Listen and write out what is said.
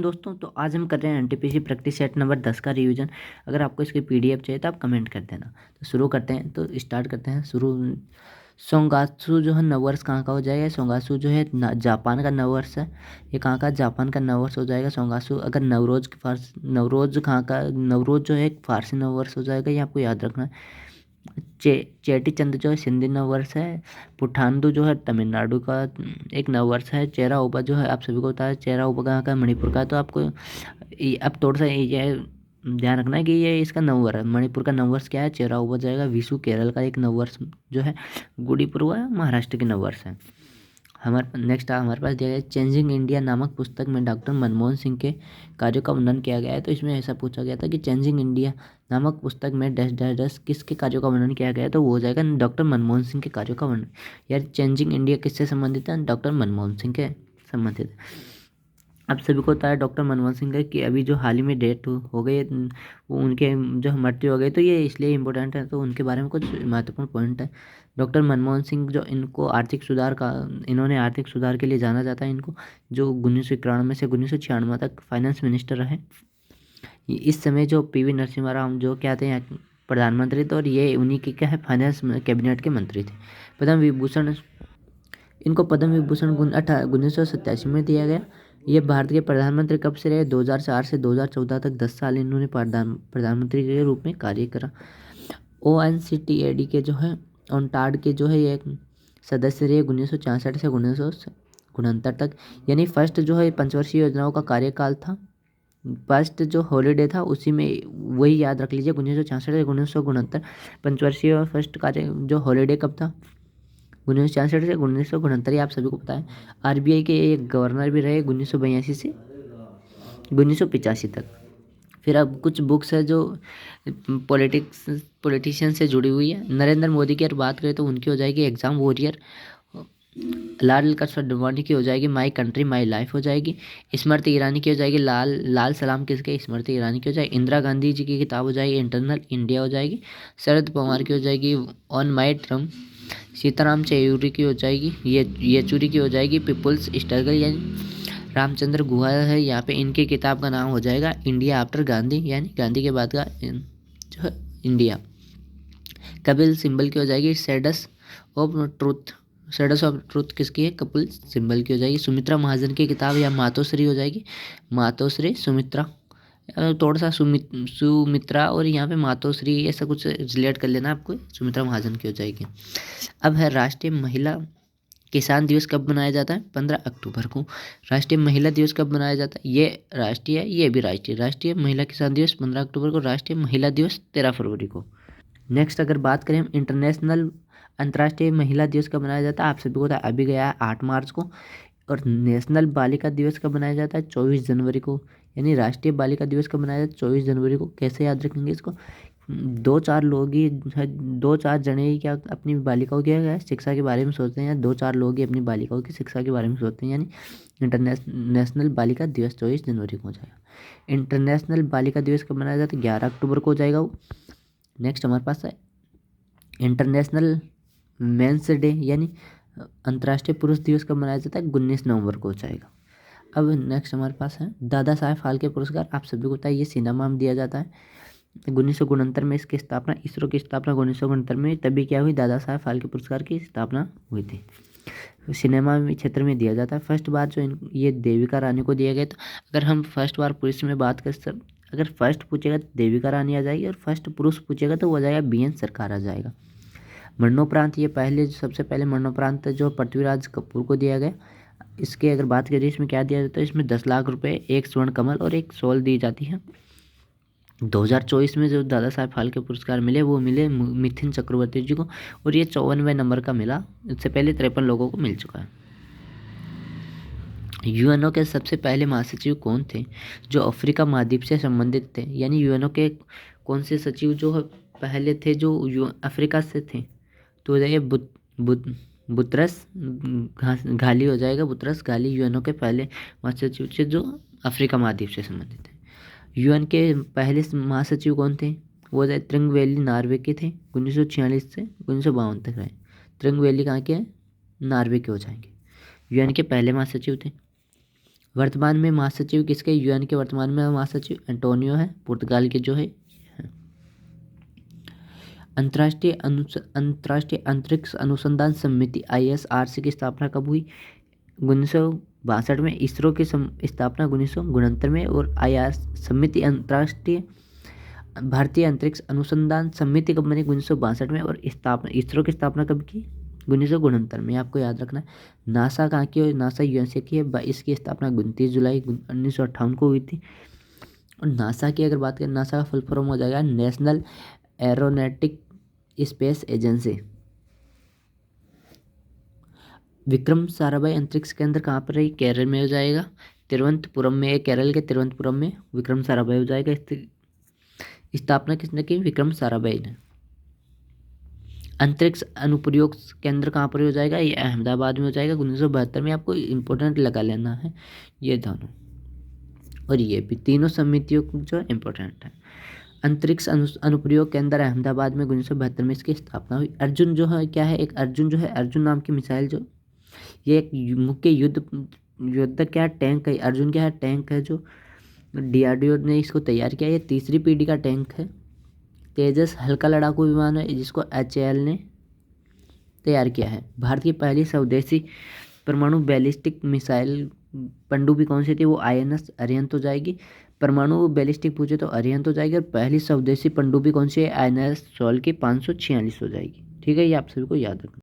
वालेकुम दोस्तों। तो आज हम कर रहे हैं एनटीपीसी प्रैक्टिस सेट नंबर 10 का रिवीजन। अगर आपको इसकी पीडीएफ चाहिए तो आप कमेंट कर देना। तो शुरू करते हैं, तो स्टार्ट करते हैं। सोंगात्सु जो है नववर्ष कहाँ का हो जाएगा? सोंगात्सु जो है जापान का नववर्ष है। ये कहाँ का? जापान का नववर्ष हो जाएगा सोंगात्सु। अगर नवरोज कहाँ का? नवरोज जो है एक फारसी नववर्ष हो जाएगा, ये आपको याद रखना है। चेटी चंद जो है सिंधी नववर्ष है। पुठांदु जो है तमिलनाडु का एक नववर्ष है। चेरा ओबा जो है आप सभी को पता है, चेरा ओबा कहाँ का? मणिपुर का। तो आपको अब थोड़ा सा ये ध्यान रखना है कि ये इसका नववर्ष है। मणिपुर का नववर्ष क्या है? चेरा ओबा जाएगा। विशु केरल का एक नववर्ष जो है। गुड़ी पड़वा महाराष्ट्र के नववर्ष है। हमारे पास दिया गया चेंजिंग इंडिया नामक पुस्तक में डॉक्टर मनमोहन सिंह के कार्यों का वर्णन किया गया है। तो इसमें ऐसा पूछा गया था कि चेंजिंग इंडिया नामक पुस्तक में डैश डैश डैश किसके कार्यों का वर्णन किया गया है? तो वो हो जाएगा डॉक्टर मनमोहन सिंह के कार्यों का वर्णन। यार चेंजिंग इंडिया किससे संबंधित है? डॉक्टर मनमोहन सिंह के संबंधित है। आप सभी को पता है डॉक्टर मनमोहन सिंह का कि अभी जो हाल ही में डेथ हो गई, वो उनके जो मृत्यु हो गई, तो ये इसलिए इम्पोर्टेंट है। तो उनके बारे में कुछ महत्वपूर्ण पॉइंट है। डॉक्टर मनमोहन सिंह जो इन्होंने आर्थिक सुधार के लिए जाना जाता है इनको, जो 1991 से 1996 तक फाइनेंस मिनिस्टर रहे। इस समय जो पीवी नरसिम्हा राव जो क्या थे प्रधानमंत्री थे, और ये उन्हीं के क्या है फाइनेंस कैबिनेट के मंत्री थे। पद्म विभूषण इनको पद्म विभूषण 1987 में दिया गया। ये भारत के प्रधानमंत्री कब से रहे? 2004 से 2014 तक 10 साल इन्होंने प्रधानमंत्री के रूप में कार्य करा। ONCTAD के जो है ऑनटाड के जो है ये सदस्य रहे 1966 से 1969 तक। यानी फर्स्ट जो है पंचवर्षीय योजनाओं का कार्यकाल था। फर्स्ट जो हॉलीडे था उसी में वही याद रख लीजिए, 1966 से 1969 पंचवर्षीय। फर्स्ट कार्य जो हॉलीडे कब था? 1966 से 1969। आप सभी को पता है। RBI के एक गवर्नर भी रहे 1982 से 1985 तक। फिर अब कुछ बुक्स है जो पॉलिटिशियन से जुड़ी हुई है। नरेंद्र मोदी की अगर बात करें तो उनकी हो जाएगी एग्जाम वॉरियर। लाल कृष्ण अडवाणी की हो जाएगी माई कंट्री माई लाइफ हो जाएगी। स्मृति ईरानी की हो जाएगी लाल सलाम किसके? स्मृति ईरानी की हो जाएगी। इंदिरा गांधी जी की किताब हो जाएगी इंटरनल इंडिया हो जाएगी। शरद पवार की हो जाएगी on my term. Sitaram Yechury की हो जाएगी येचुरी की हो जाएगी पीपुल्स स्ट्रगल। यानी रामचंद्र गुहा है यहाँ पे, इनकी किताब का नाम हो जाएगा इंडिया आफ्टर गांधी, यानी गांधी के बाद का जो है इंडिया। कपिल सिंबल की हो जाएगी शेडस ऑफ ट्रुथ किसकी है? कपिल सिंबल की हो जाएगी। सुमित्रा महाजन की किताब या मातोश्री हो जाएगी मातोश्री सुमित्रा। थोड़ा सा सुमित्रा और यहाँ पे मातोश्री ऐसा कुछ रिलेट कर लेना आपको। सुमित्रा महाजन की हो जाएगी। अब है राष्ट्रीय महिला किसान दिवस कब मनाया जाता है? 15 अक्टूबर को। राष्ट्रीय महिला दिवस कब मनाया जाता है? ये राष्ट्रीय है, ये भी राष्ट्रीय। राष्ट्रीय महिला किसान दिवस 15 अक्टूबर को। राष्ट्रीय महिला दिवस 13 फरवरी को। नेक्स्ट अगर बात करें हम अंतर्राष्ट्रीय महिला दिवस कब मनाया जाता है? आप सभी को पता है अभी गया है 8 मार्च को। और नेशनल बालिका दिवस कब मनाया जाता है? 24 जनवरी को। यानी राष्ट्रीय बालिका दिवस कब मनाया जाता है? 24 जनवरी को। कैसे याद रखेंगे इसको? दो चार जने ही क्या अपनी बालिकाओं की शिक्षा के बारे में सोचते हैं, या 2-4 लोग ही अपनी बालिकाओं की शिक्षा के बारे में सोचते हैं। यानी इंटरनेशनल बालिका दिवस 24 जनवरी को हो जाएगा। इंटरनेशनल बालिका दिवस कब मनाया जाता है? 11 अक्टूबर को हो जाएगा वो। नेक्स्ट हमारे पास है इंटरनेशनल मेंस डे, यानी अंतर्राष्ट्रीय पुरुष दिवस कब मनाया जाता है? 19 नवंबर को हो जाएगा। अब नेक्स्ट हमारे पास है दादा साहेब फाल्के पुरस्कार। आप सभी को पता है ये सिनेमा में दिया जाता है। 1969 में इसकी स्थापना, इसरो की स्थापना 1969 में, तभी क्या हुई? दादा साहेब फाल्के पुरस्कार की स्थापना हुई थी। सिनेमा में क्षेत्र में दिया जाता है। फर्स्ट बार जो ये देविका रानी को दिया गया। तो अगर हम फर्स्ट बार पुरुष में बात करें सर, अगर फर्स्ट पूछेगा तो देविका रानी आ जाएगी, और फर्स्ट पुरुष पूछेगा तो वो आ जाएगा BN सरकार आ जाएगा। मरणोपरांत ये सबसे पहले मरणोपरांत जो पृथ्वीराज कपूर को दिया गया। इसके अगर बात करें इसमें क्या दिया जाता है? इसमें 10 लाख रुपए, एक स्वर्ण कमल और एक शॉल दी जाती है। 2024 में जो दादा साहेब फाल्के पुरस्कार मिले वो मिले मिथिन चक्रवर्ती जी को, और ये 54वें नंबर का मिला। इससे पहले 53 लोगों को मिल चुका है। UNO के सबसे पहले महासचिव कौन थे जो अफ्रीका महाद्वीप से संबंधित थे? यानी UNO के कौन से सचिव जो पहले थे जो अफ्रीका से थे? तो हो जाएगा बुतरस घाली हो जाएगा। बुतरस घाली UNO के पहले महासचिव थे जो अफ्रीका महाद्वीप से संबंधित थे। UN के पहले महासचिव कौन थे? वो त्रिंगवेली नॉर्वे के थे। 1946 से 1952 तक रहे। त्रिंगवेली कहाँ के हैं? नॉर्वे के हो जाएंगे। UN के पहले महासचिव थे। वर्तमान में महासचिव किसके, यूएन के वर्तमान में महासचिव एंटोनियो है, पुर्तगाल के जो है। अंतर्राष्ट्रीय अंतरिक्ष अनुसंधान समिति ISRC की स्थापना कब हुई, 1962 में। इसरो की स्थापना 1969 में। और IR समिति अंतर्राष्ट्रीय भारतीय अंतरिक्ष अनुसंधान समिति कब बनी, 1962 में। और इसरो की स्थापना कब की, 1969 में। आपको याद रखना है। नासा कहाँ की है, नासा USA की है। इसकी स्थापना 29 जुलाई 1958 को हुई थी। और नासा की अगर बात करें, नासा का फुल फॉर्म हो जाएगा national aeronautic space agency. Vikram Sarabhai अंतरिक्ष केंद्र कहाँ पर है, केरल में हो जाएगा, तिरुवनंतपुरम में। केरल के तिरुवनंतपुरम में विक्रम साराभाई हो जाएगा। स्थापना किसने की, विक्रम साराभाई ने। अंतरिक्ष अनुप्रयोग केंद्र कहाँ पर हो जाएगा, ये अहमदाबाद में हो जाएगा, 1972 में। आपको इम्पोर्टेंट लगा लेना है ये दोनों, और ये भी तीनों समितियों जो इम्पोर्टेंट है। अंतरिक्ष अनुप्रयोग केंद्र अहमदाबाद में 1972 में इसकी स्थापना हुई। अर्जुन जो है क्या है, एक अर्जुन जो है, अर्जुन नाम की मिसाइल जो, ये एक मुख्य युद्ध क्या है, टैंक है। अर्जुन क्या है, टैंक है जो DRDO ने इसको तैयार किया। ये तीसरी पीढ़ी का टैंक है। तेजस हल्का लड़ाकू विमान है जिसको HAL ने तैयार किया है। भारत की पहली स्वदेशी परमाणु बैलिस्टिक मिसाइल पनडुब्बी कौन सी थी, वो INS अरिहंत हो जाएगी। परमाणु बैलिस्टिक पूछे तो अरिहंत हो जाएगी। और पहली स्वदेशी पनडुब्बी कौन सी है, INS 16 की 546 हो जाएगी। ठीक है, ये आप सभी को याद रखना।